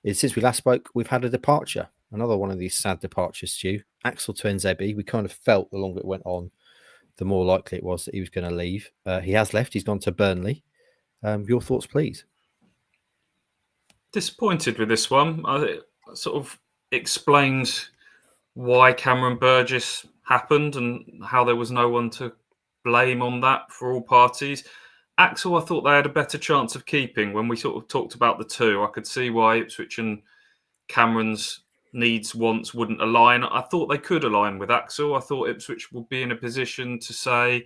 is since we last spoke, we've had a departure. Another one of these sad departures, Stu. Axel Tuanzebe. We kind of felt the longer it went on, the more likely it was that he was going to leave. He has left. He's gone to Burnley. Your thoughts, please. Disappointed with this one. It sort of explains why Cameron Burgess happened and how there was no one to blame on that for all parties. Axel, I thought they had a better chance of keeping. When we sort of talked about the two, I could see why Ipswich and Cameron's needs, wants wouldn't align. I thought they could align with Axel. I thought Ipswich would be in a position to say,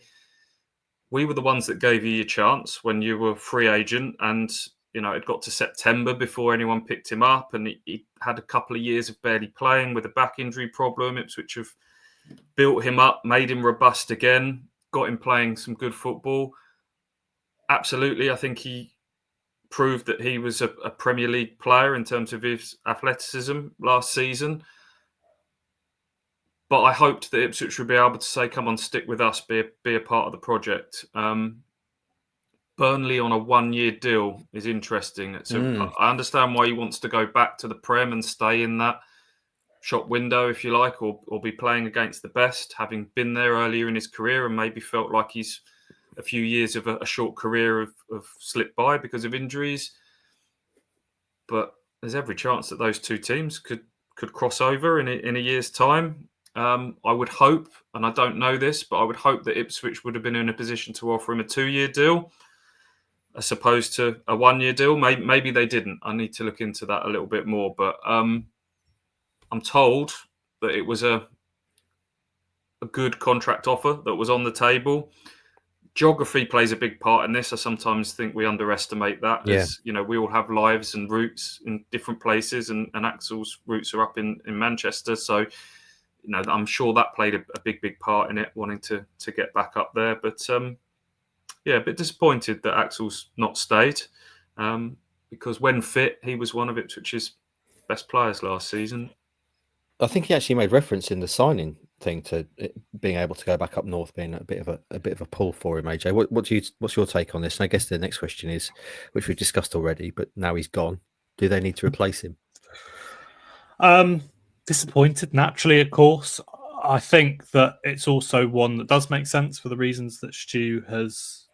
we were the ones that gave you your chance when you were free agent, and it got to September before anyone picked him up, and he had a couple of years of barely playing with a back injury problem. Ipswich have built him up, made him robust again, got him playing some good football. Absolutely, I think he proved that he was a Premier League player in terms of his athleticism last season. But I hoped that Ipswich would be able to say, come on, stick with us, be a part of the project. Burnley on a 1-year deal is interesting. I understand why he wants to go back to the Prem and stay in that shop window, if you like, or be playing against the best, having been there earlier in his career and maybe felt like he's a few years of a short career have slipped by because of injuries. But there's every chance that those two teams could cross over in a year's time. I would hope, and I don't know this, but I would hope that Ipswich would have been in a position to offer him a 2-year deal as opposed to a 1-year deal. Maybe they didn't. I need to look into that a little bit more. But I'm told that it was a good contract offer that was on the table. Geography plays a big part in this. I sometimes think we underestimate that. Yeah. As we all have lives and roots in different places, and Axel's roots are up in Manchester. So, I'm sure that played a big part in it, wanting to get back up there. But a bit disappointed that Axel's not stayed, because when fit, he was one of Ipswich's best players last season. I think he actually made reference in the signing thing to it being able to go back up north being a bit of a pull for him. AJ, what's your take on this? And I guess the next question is, which we've discussed already, but now he's gone, do they need to replace him? Disappointed, naturally, of course. I think that it's also one that does make sense for the reasons that Stu has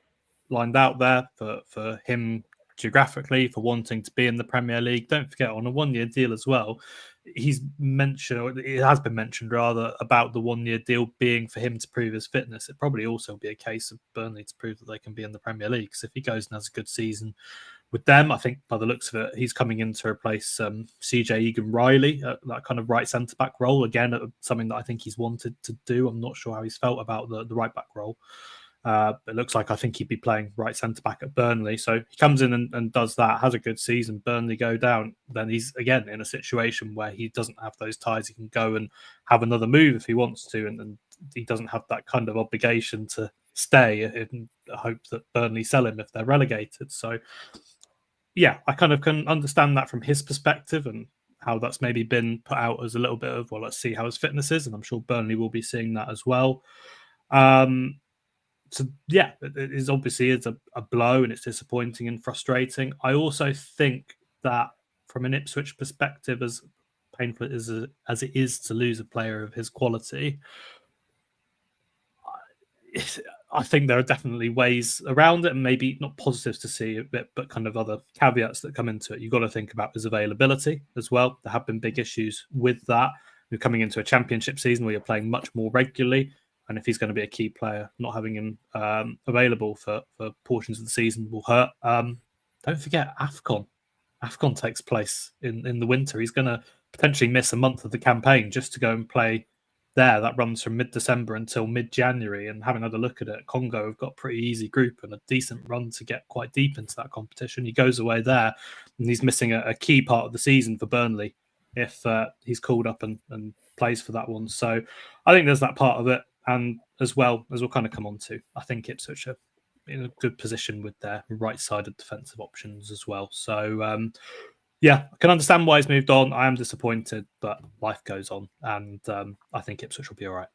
lined out there, for him geographically, for wanting to be in the Premier League. Don't forget, on a 1-year deal as well, he's mentioned, or it has been mentioned rather, about the 1-year deal being for him to prove his fitness. It'd probably also be a case of Burnley to prove that they can be in the Premier League. Because if he goes and has a good season with them, I think by the looks of it, he's coming in to replace CJ Egan-Riley, that kind of right centre-back role. Again, something that I think he's wanted to do. I'm not sure how he's felt about the right-back role. It looks like I think he'd be playing right centre-back at Burnley. So he comes in and does that, has a good season, Burnley go down, then he's, again, in a situation where he doesn't have those ties. He can go and have another move if he wants to, and he doesn't have that kind of obligation to stay in hope that Burnley sell him if they're relegated. So, yeah, I kind of can understand that from his perspective and how that's maybe been put out as a little bit of, well, let's see how his fitness is, and I'm sure Burnley will be seeing that as well. So, yeah, it is obviously a blow, and it's disappointing and frustrating. I also think that from an Ipswich perspective, as painful as it is to lose a player of his quality, I think there are definitely ways around it, and maybe not positives to see, but kind of other caveats that come into it. You've got to think about his availability as well. There have been big issues with that. You're coming into a championship season where you're playing much more regularly. And if he's going to be a key player, not having him available for portions of the season will hurt. Don't forget AFCON. AFCON takes place in the winter. He's going to potentially miss a month of the campaign just to go and play there. That runs from mid-December until mid-January. And having another look at it, Congo have got a pretty easy group and a decent run to get quite deep into that competition. He goes away there, and he's missing a key part of the season for Burnley if he's called up and plays for that one. So I think there's that part of it. And as well, as we'll kind of come on to, I think Ipswich are in a good position with their right-sided defensive options as well. So, I can understand why he's moved on. I am disappointed, but life goes on. And I think Ipswich will be all right.